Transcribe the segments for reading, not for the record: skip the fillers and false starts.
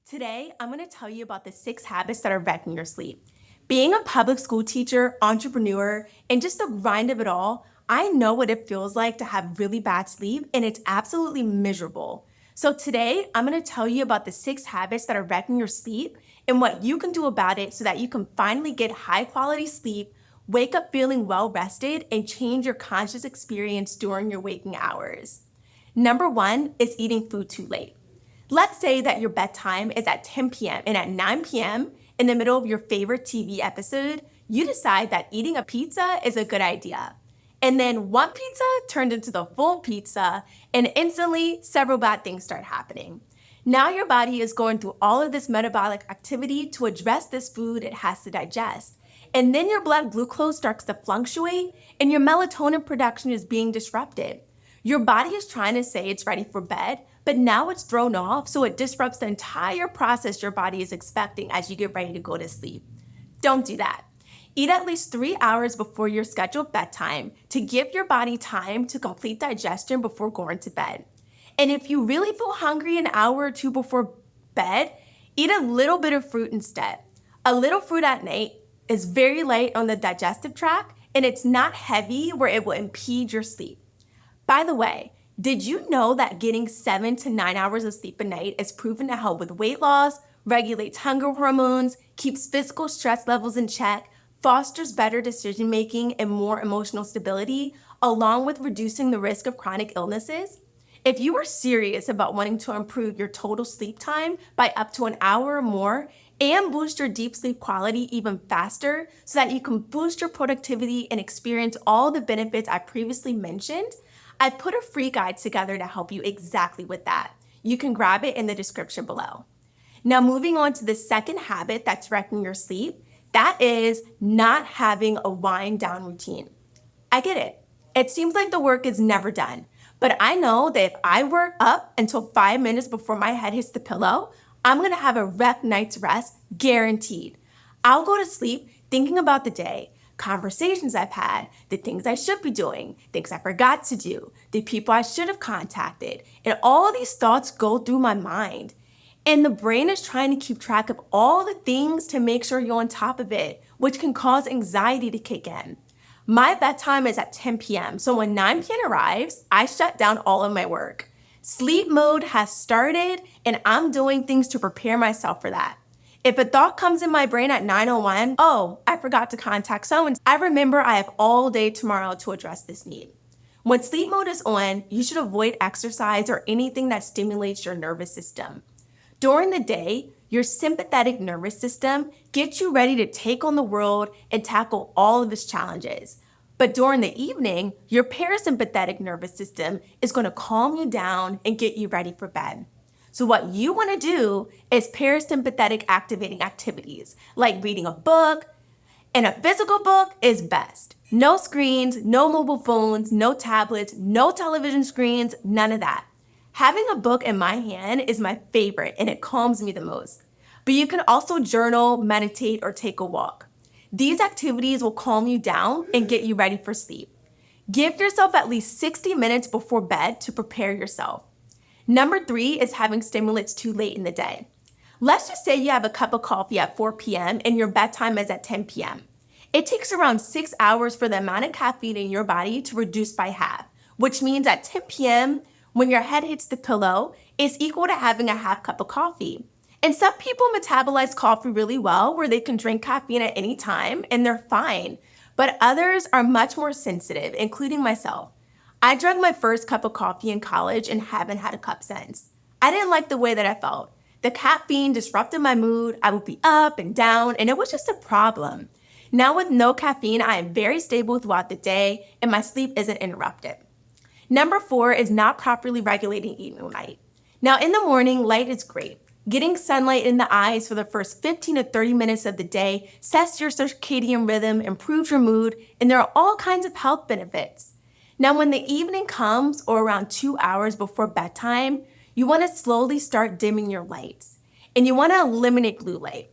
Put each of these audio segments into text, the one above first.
Today, I'm going to tell you about the 6 habits that are wrecking your sleep. Being a public school teacher, entrepreneur, and just the grind of it all, I know what it feels like to have really bad sleep, and it's absolutely miserable. So, today, I'm going to tell you about the 6 habits that are wrecking your sleep and what you can do about it so that you can finally get high quality sleep, wake up feeling well rested, and change your conscious experience during your waking hours. Number one is eating food too late. Let's say that your bedtime is at 10 p.m. and at 9 p.m., in the middle of your favorite TV episode, you decide that eating a pizza is a good idea. And then one pizza turned into the full pizza, and instantly several bad things start happening. Now your body is going through all of this metabolic activity to address this food it has to digest. And then your blood glucose starts to fluctuate, and your melatonin production is being disrupted. Your body is trying to say it's ready for bed, but now it's thrown off, so it disrupts the entire process your body is expecting as you get ready to go to sleep. Don't do that. Eat at least 3 hours before your scheduled bedtime to give your body time to complete digestion before going to bed. And if you really feel hungry an hour or two before bed, eat a little bit of fruit instead. A little fruit at night is very light on the digestive tract, and it's not heavy where it will impede your sleep. By the way, did you know that getting 7 to 9 hours of sleep a night is proven to help with weight loss, regulates hunger hormones, keeps physical stress levels in check, fosters better decision making and more emotional stability, along with reducing the risk of chronic illnesses? If you are serious about wanting to improve your total sleep time by up to an hour or more and boost your deep sleep quality even faster so that you can boost your productivity and experience all the benefits I previously mentioned, I've put a free guide together to help you exactly with that. You can grab it in the description below. Now, moving on to the second habit that's wrecking your sleep, that is not having a wind down routine. I get it. It seems like the work is never done, but I know that if I work up until 5 minutes before my head hits the pillow, I'm gonna have a wrecked night's rest, guaranteed. I'll go to sleep thinking about the day, conversations I've had, the things I should be doing, things I forgot to do, the people I should have contacted, and all these thoughts go through my mind. And the brain is trying to keep track of all the things to make sure you're on top of it, which can cause anxiety to kick in. My bedtime is at 10 p.m., so when 9 p.m. arrives, I shut down all of my work. Sleep mode has started, and I'm doing things to prepare myself for that. If a thought comes in my brain at 9:01, oh, I forgot to contact someone, I remember I have all day tomorrow to address this need. When sleep mode is on, you should avoid exercise or anything that stimulates your nervous system. During the day, your sympathetic nervous system gets you ready to take on the world and tackle all of its challenges. But during the evening, your parasympathetic nervous system is going to calm you down and get you ready for bed. So what you want to do is parasympathetic activating activities like reading a book, and a physical book is best. No screens, no mobile phones, no tablets, no television screens, none of that. Having a book in my hand is my favorite and it calms me the most. But you can also journal, meditate, or take a walk. These activities will calm you down and get you ready for sleep. Give yourself at least 60 minutes before bed to prepare yourself. Number 3 is having stimulants too late in the day. Let's just say you have a cup of coffee at 4 p.m. and your bedtime is at 10 p.m. It takes around 6 hours for the amount of caffeine in your body to reduce by half, which means at 10 p.m., when your head hits the pillow, it's equal to having a half cup of coffee. And some people metabolize coffee really well where they can drink caffeine at any time and they're fine. But others are much more sensitive, including myself. I drank my first cup of coffee in college and haven't had a cup since. I didn't like the way that I felt. The caffeine disrupted my mood. I would be up and down, and it was just a problem. Now with no caffeine, I am very stable throughout the day and my sleep isn't interrupted. Number 4 is not properly regulating evening light. Now in the morning, light is great. Getting sunlight in the eyes for the first 15 to 30 minutes of the day sets your circadian rhythm, improves your mood, and there are all kinds of health benefits. Now when the evening comes or around 2 hours before bedtime, you want to slowly start dimming your lights and you want to eliminate blue light.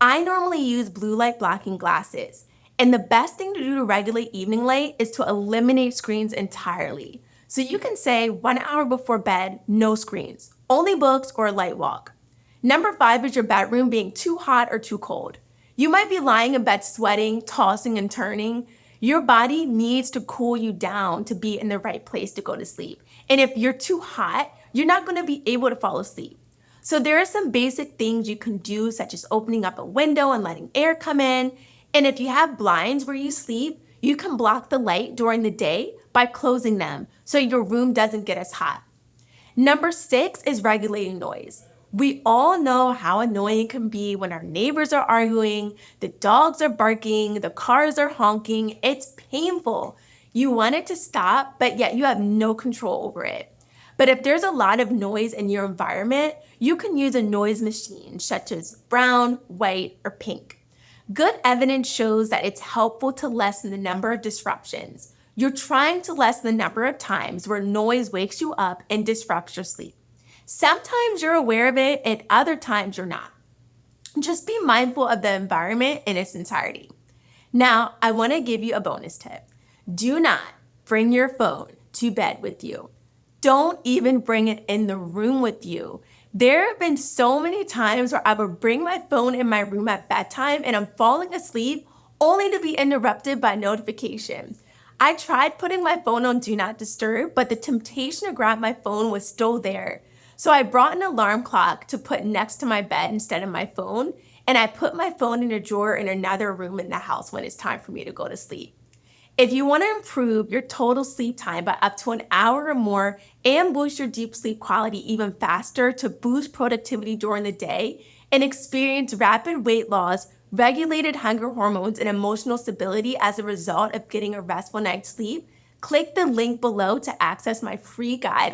I normally use blue light blocking glasses, and the best thing to do to regulate evening light is to eliminate screens entirely. So you can say 1 hour before bed, no screens, only books or a light walk. Number 5 is your bedroom being too hot or too cold. You might be lying in bed sweating, tossing and turning. Your body needs to cool you down to be in the right place to go to sleep. And if you're too hot, you're not going to be able to fall asleep. So there are some basic things you can do, such as opening up a window and letting air come in. And if you have blinds where you sleep, you can block the light during the day by closing them so your room doesn't get as hot. Number 6 is regulating noise. We all know how annoying it can be when our neighbors are arguing, the dogs are barking, the cars are honking. It's painful. You want it to stop, but yet you have no control over it. But if there's a lot of noise in your environment, you can use a noise machine such as brown, white, or pink. Good evidence shows that it's helpful to lessen the number of disruptions. You're trying to lessen the number of times where noise wakes you up and disrupts your sleep. Sometimes you're aware of it and other times you're not. Just be mindful of the environment in its entirety. Now, I want to give you a bonus tip. Do not bring your phone to bed with you. Don't even bring it in the room with you. There have been so many times where I would bring my phone in my room at bedtime and I'm falling asleep only to be interrupted by a notification. I tried putting my phone on Do Not Disturb, but the temptation to grab my phone was still there. So I brought an alarm clock to put next to my bed instead of my phone, and I put my phone in a drawer in another room in the house when it's time for me to go to sleep. If you want to improve your total sleep time by up to an hour or more and boost your deep sleep quality even faster to boost productivity during the day and experience rapid weight loss, regulated hunger hormones, and emotional stability as a result of getting a restful night's sleep, click the link below to access my free guide